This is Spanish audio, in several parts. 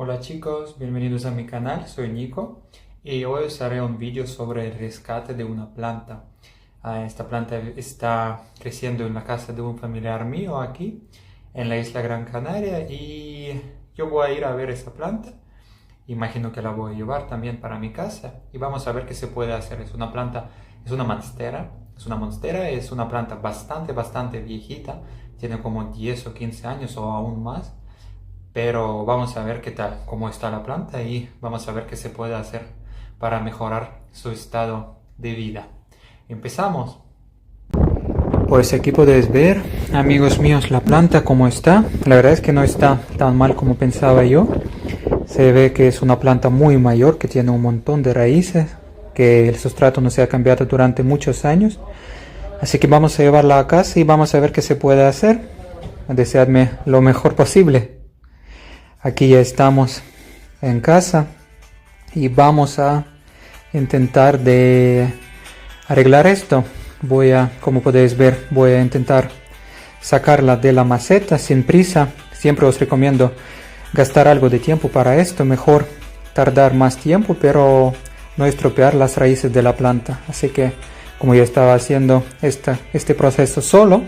Hola chicos, bienvenidos a mi canal, soy Nico y hoy os haré un vídeo sobre el rescate de una planta. Esta planta está creciendo en la casa de un familiar mío aquí en la isla Gran Canaria y yo voy a ir a ver esa planta. Imagino que la voy a llevar también para mi casa y vamos a ver qué se puede hacer. Es una planta, es una monstera, es una planta bastante viejita, tiene como 10 o 15 años o aún más. Pero vamos a ver qué tal, cómo está la planta y vamos a ver qué se puede hacer para mejorar su estado de vida. Empezamos. Pues aquí podéis ver, amigos míos, la planta cómo está. La verdad es que no está tan mal como pensaba yo. Se ve que es una planta muy mayor, que tiene un montón de raíces, que el sustrato no se ha cambiado durante muchos años. Así que vamos a llevarla a casa y vamos a ver qué se puede hacer. Deseadme lo mejor posible. Aquí ya estamos en casa y vamos a intentar de arreglar esto. Como podéis ver, voy a intentar sacarla de la maceta sin prisa. Siempre os recomiendo gastar algo de tiempo para esto. Mejor tardar más tiempo, pero no estropear las raíces de la planta. Así que, como yo estaba haciendo este proceso solo,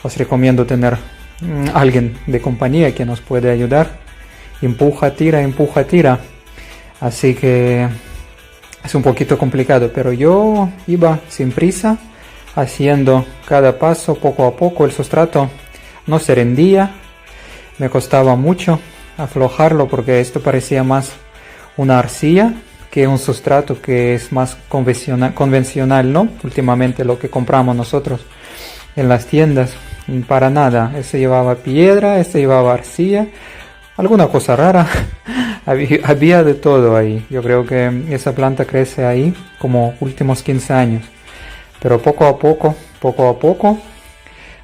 os recomiendo tener alguien de compañía que nos puede ayudar. Empuja, tira. Así que es un poquito complicado, pero yo iba sin prisa, haciendo cada paso poco a poco. El sustrato no se rendía, me costaba mucho aflojarlo porque esto parecía más una arcilla que un sustrato que es más convencional, ¿no? Últimamente lo que compramos nosotros en las tiendas, para nada. Este llevaba piedra, este llevaba arcilla. Alguna cosa rara, había de todo ahí. Yo creo que esa planta crece ahí como últimos 15 años. Pero poco a poco,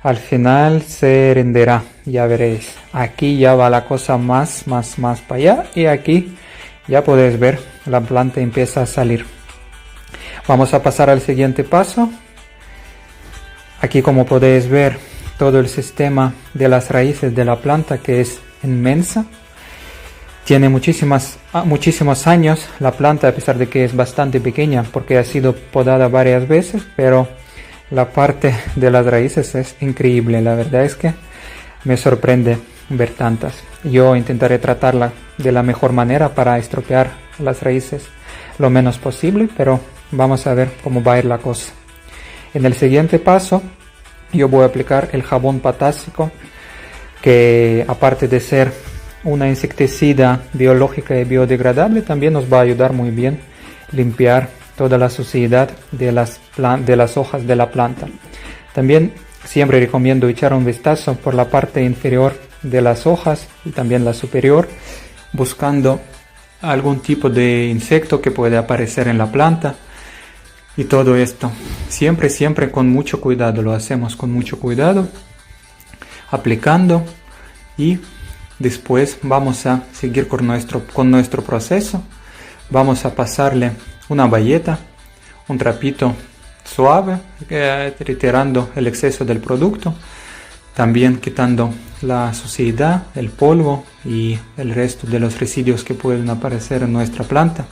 al final se renderá, ya veréis. Aquí ya va la cosa más para allá y aquí ya podéis ver, la planta empieza a salir. Vamos a pasar al siguiente paso. Aquí, como podéis ver, todo el sistema de las raíces de la planta, que es inmensa. Tiene muchísimos años la planta, a pesar de que es bastante pequeña porque ha sido podada varias veces, pero la parte de las raíces es increíble. La verdad es que me sorprende ver tantas. Yo intentaré tratarla de la mejor manera para estropear las raíces lo menos posible, pero vamos a ver cómo va a ir la cosa. En el siguiente paso yo voy a aplicar el jabón potásico, que aparte de ser una insecticida biológica y biodegradable, también nos va a ayudar muy bien a limpiar toda la suciedad de las hojas de la planta. También siempre recomiendo echar un vistazo por la parte inferior de las hojas y también la superior, buscando algún tipo de insecto que puede aparecer en la planta. Y todo esto siempre con mucho cuidado, lo hacemos con mucho cuidado, aplicando, y después vamos a seguir con nuestro proceso. Vamos a pasarle una bayeta, un trapito suave, retirando el exceso del producto, también quitando la suciedad, el polvo y el resto de los residuos que pueden aparecer en nuestra planta.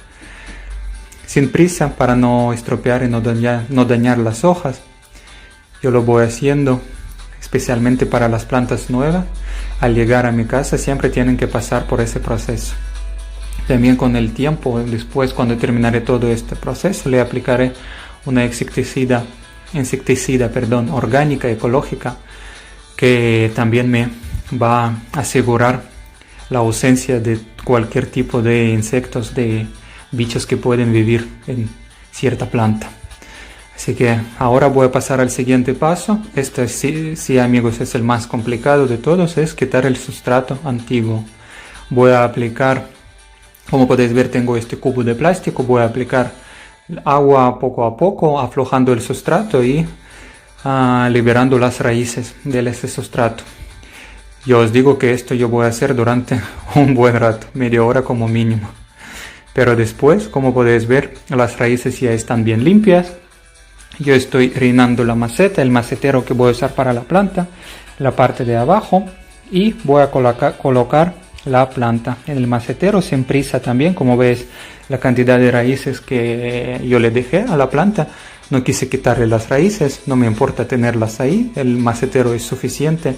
Sin prisa, para no estropear y no dañar las hojas. Yo lo voy haciendo especialmente para las plantas nuevas. Al llegar a mi casa siempre tienen que pasar por ese proceso. También con el tiempo, después, cuando terminaré todo este proceso, le aplicaré una insecticida orgánica, ecológica, que también me va a asegurar la ausencia de cualquier tipo de insectos, de bichos que pueden vivir en cierta planta. Así que ahora voy a pasar al siguiente paso. Este sí, amigos, es el más complicado de todos, es quitar el sustrato antiguo. Voy a aplicar, como podéis ver, tengo este cubo de plástico. Voy a aplicar agua poco a poco, aflojando el sustrato y liberando las raíces de este sustrato. Yo os digo que esto yo voy a hacer durante un buen rato, media hora como mínimo. Pero después, como podéis ver, las raíces ya están bien limpias. Yo estoy rellenando la maceta, el macetero que voy a usar para la planta, la parte de abajo, y voy a colocar la planta en el macetero sin prisa también. Como ves, la cantidad de raíces que yo le dejé a la planta, no quise quitarle las raíces, no me importa tenerlas ahí, el macetero es suficiente,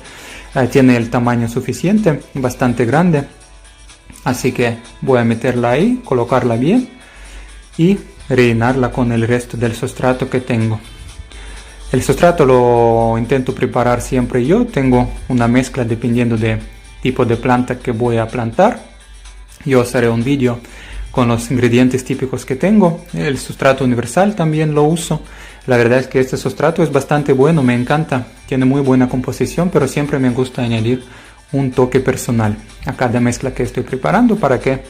tiene el tamaño suficiente, bastante grande, así que voy a meterla ahí, colocarla bien y rellenarla con el resto del sustrato que tengo. El sustrato lo intento preparar siempre yo, tengo una mezcla dependiendo de tipo de planta que voy a plantar. Yo os haré un vídeo con los ingredientes típicos que tengo. El sustrato universal también lo uso. La verdad es que este sustrato es bastante bueno, me encanta, tiene muy buena composición, pero siempre me gusta añadir un toque personal a cada mezcla que estoy preparando para que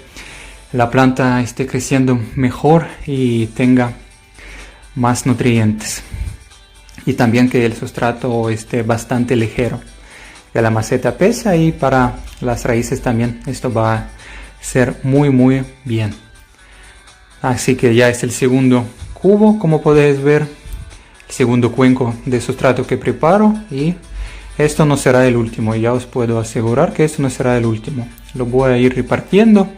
la planta esté creciendo mejor y tenga más nutrientes. Y también que el sustrato esté bastante ligero, que la maceta pesa, y para las raíces también esto va a ser muy bien. Así que ya es el segundo cubo, como podéis ver, el segundo cuenco de sustrato que preparo, y esto no será el último, ya os puedo asegurar que esto no será el último. Lo voy a ir repartiendo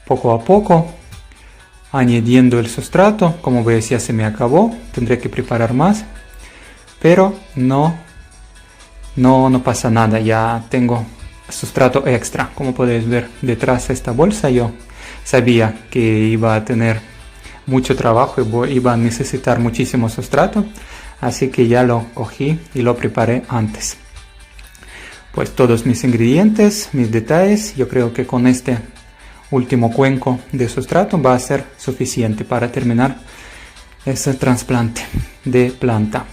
poco a poco, añadiendo el sustrato. Como veis, ya se me acabó, tendré que preparar más, pero no pasa nada, ya tengo sustrato extra. Como podéis ver detrás de esta bolsa, yo sabía que iba a tener mucho trabajo y iba a necesitar muchísimo sustrato, así que ya lo cogí y lo preparé antes. Pues todos mis ingredientes, mis detalles, yo creo que con este último cuenco de sustrato va a ser suficiente para terminar este trasplante de planta.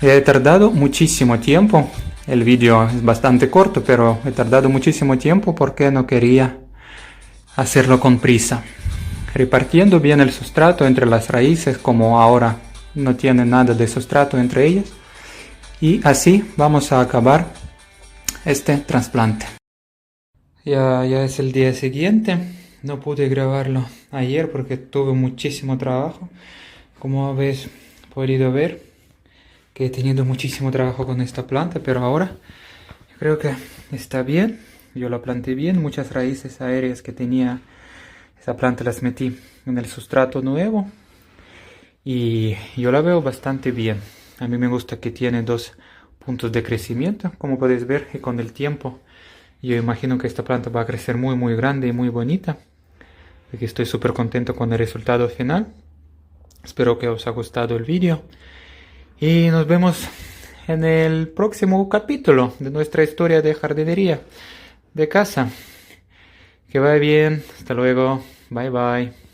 He tardado muchísimo tiempo, el vídeo es bastante corto, pero he tardado muchísimo tiempo porque no quería hacerlo con prisa. Repartiendo bien el sustrato entre las raíces, como ahora no tiene nada de sustrato entre ellas, y así vamos a acabar este trasplante. Ya es el día siguiente, no pude grabarlo ayer porque tuve muchísimo trabajo. Como habéis podido ver, que he tenido muchísimo trabajo con esta planta, pero ahora creo que está bien. Yo la planté bien, muchas raíces aéreas que tenía esa planta las metí en el sustrato nuevo y yo la veo bastante bien. A mí me gusta que tiene 2 puntos de crecimiento, como podéis ver, y con el tiempo yo imagino que esta planta va a crecer muy grande y muy bonita. Aquí estoy súper contento con el resultado final. Espero que os haya gustado el vídeo. Y nos vemos en el próximo capítulo de nuestra historia de jardinería de casa. Que vaya bien. Hasta luego. Bye bye.